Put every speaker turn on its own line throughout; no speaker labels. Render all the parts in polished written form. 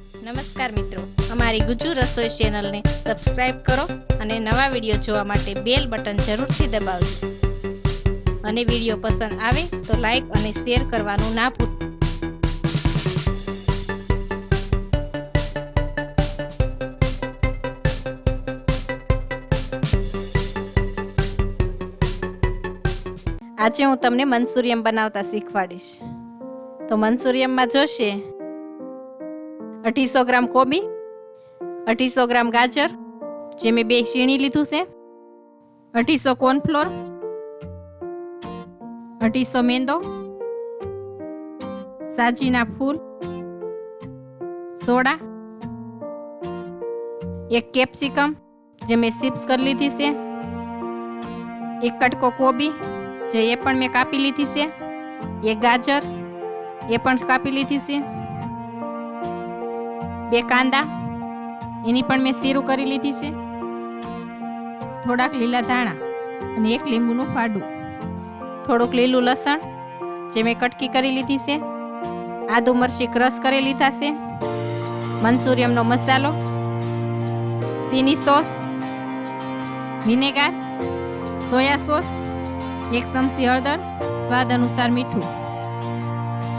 નમસ્કાર મિત્રો, અમારી ગુજુ રસોઈ ચેનલને સબસ્ક્રાઇબ કરો અને નવા વિડીયો જોવા માટે બેલ બટન જરૂરથી દબાવજો. અને વિડીયો પસંદ આવે તો લાઈક અને શેર કરવાનું ના ભૂલતા. આજે હું તમને મંચુરિયન બનાવતા શીખવાડીશ. તો મંચુરિયનમાં જોશે 250 ગ્રામ કોબી, 250 ગ્રામ ગાજર જે મેં 2 સીણી લીધું છે, 250 કોર્નફ્લોર, 250 મેંદો, સાજીના ફૂલ, સોડા, 1 કેપ્સિકમ જે મેં ચિપ્સ કરી લીધી છે, 1 કટકો કોબી જે એ પણ મેં કાપી લીધી છે, 1 ગાજર એ પણ કાપી લીધી છે, 2 કાંદા એની પણ મેં શીરું કરી લીધી છે, થોડાક લીલા ધાણા અને 1 લીંબુનું ફાડું, થોડુંક લીલું લસણ જે મેં કટકી કરી લીધી છે, આદુ મરચી ક્રશ કરી લીધા છે, મંચુરિયનનો મસાલો, ચીની સોસ, વિનેગાર, સોયા સોસ, 1 ચમચી હળદર, સ્વાદ અનુસાર મીઠું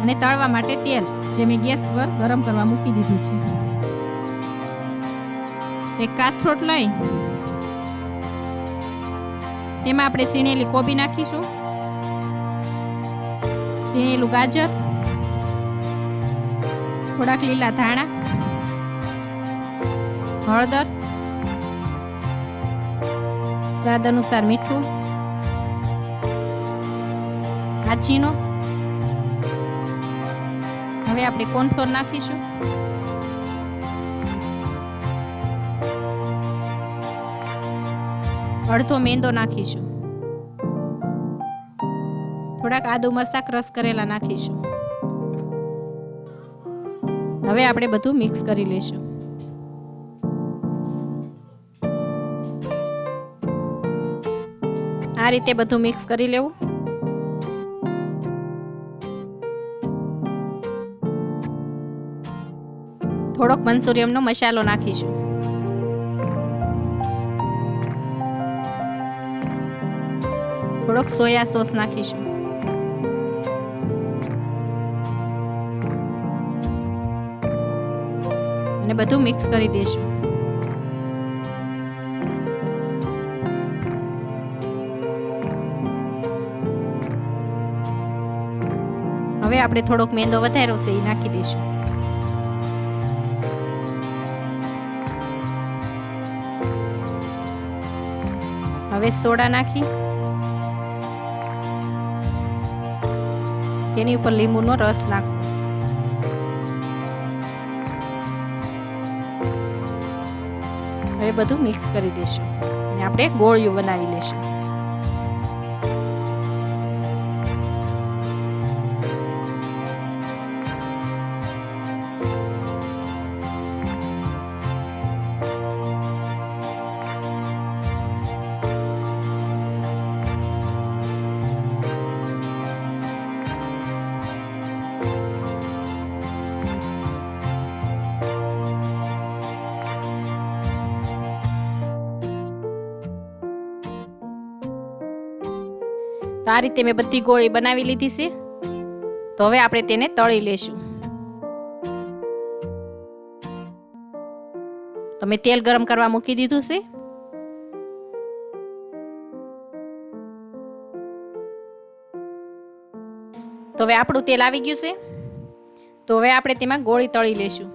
અને તળવા માટે તેલ જે મેં ગેસ પર ગરમ કરવા મૂકી દીધું છે. તો એક કાથરોટ લઈ તેમાં આપણે સીણેલી કોબી નાખીશું, સીણેલું ગાજર, થોડાક લીલા ધાણા, હળદર, સ્વાદ અનુસાર મીઠું, આચીનો. હવે આપણે કોર્નફ્લોર નાખીશું, અડધો મેંદો નાખીશું, થોડાક આદુ મરચાં ક્રશ કરેલા નાખીશું. હવે આપણે બધું મિક્સ કરી લઈશું. આ રીતે બધું મિક્સ કરી લેવું. થોડોક મંચુરિયનનો મસાલો નાખીશું, થોડોક સોયા સોસ નાખીશું, અને બધું મિક્સ કરી દઈશું. હવે આપણે થોડોક મેંદો વધાર્યો છે એ નાખી દઈશું. હવે સોડા નાખી તેની ઉપર લીંબુનો રસ નાખો. હવે બધું મિક્સ કરી દઈશું અને આપણે ગોળીઓ બનાવી લઈશું. તો આ રીતે મેં બધી ગોળી બનાવી લીધી છે. તો હવે આપણે તેને તળી લેશું. તો મેં તેલ ગરમ કરવા મૂકી દીધું છે. તો હવે આપણું તેલ આવી ગયું છે. તો હવે આપણે તેમાં ગોળી તળી લેશું.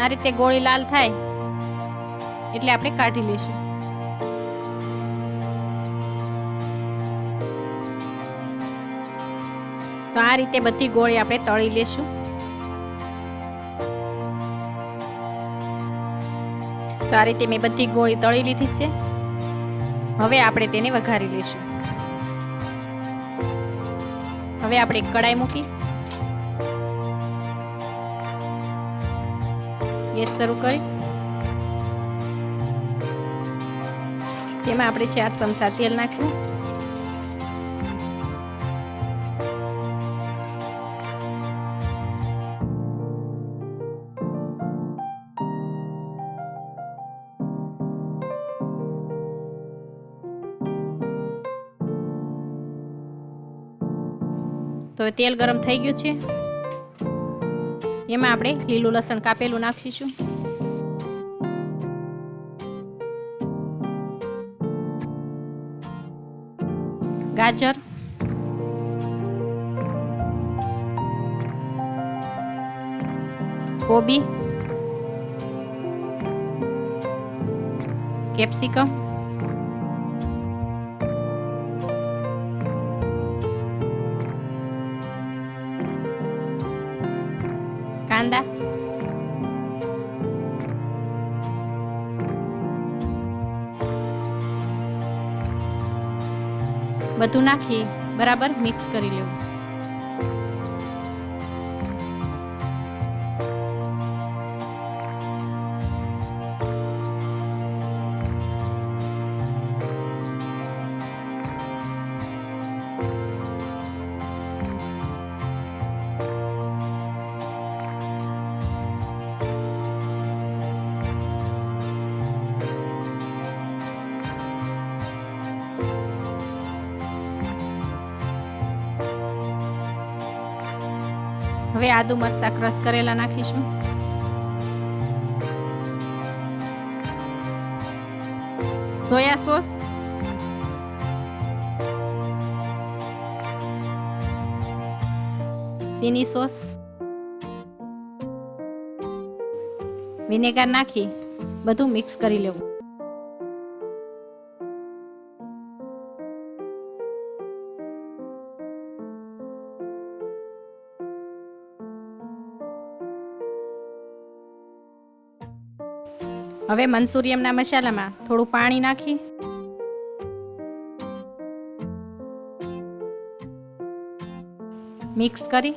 આ રીતે ગોળી લાલ થાય એટલે આપણે કાઢી લઈશું. તો આ રીતે બધી ગોળી આપણે તળી લેશું. તો આ રીતે મેં બધી ગોળી તળી લીધી છે. હવે આપણે તેને વઘારી લઈશું. હવે આપણે એક કડાઈ મૂકી ગેસ શરૂ કરી તેમાં આપણે 4 ચમચા તેલ નાખ્યું. તો તેલ ગરમ થઈ ગયું છે. એમાં આપણે લીલું લસણ કાપેલું નાખીશું. ગાજર, કોબી, કેપ્સિકમ, કાંદા, બધું નાખી બરાબર મિક્સ કરી લેવું. હવે આદુ મરચાં ક્રશ કરેલા નાખીશું. સોયા સોસ, ચીની સોસ, વિનેગર નાખી બધું મિક્સ કરી લેવું. હવે મંચુરિયનના મસાલામાં થોડું પાણી નાખી મિક્સ કરી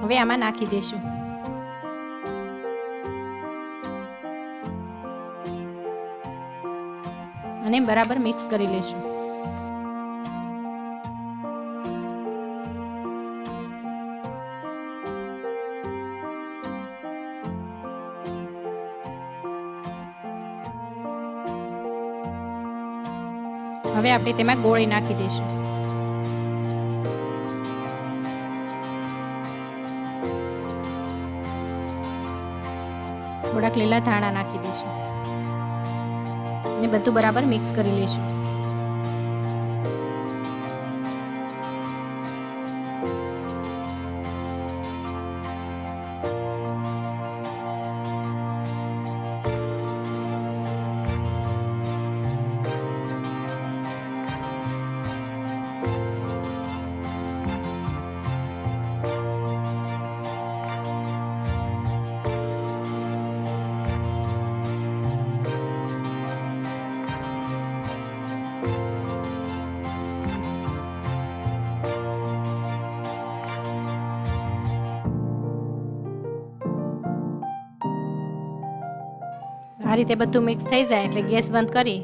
હવે આમાં નાખી દઈશું. અને બરાબર મિક્સ કરી લઈશું. હવે આપણે તેમાં ગોળી નાખી દઈશું. થોડાક લીલા ધાણા નાખી દઈશું અને બધું બરાબર મિક્સ કરી લઈશું. આ રીતે બધું મિક્સ થઈ જાય એટલે ગેસ બંધ કરી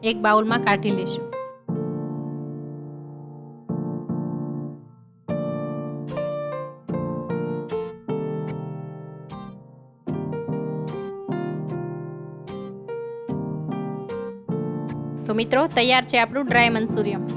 એક બાઉલમાં કાઢી લઈશું. તો મિત્રો તૈયાર છે આપણું ડ્રાય મંચુરિયન.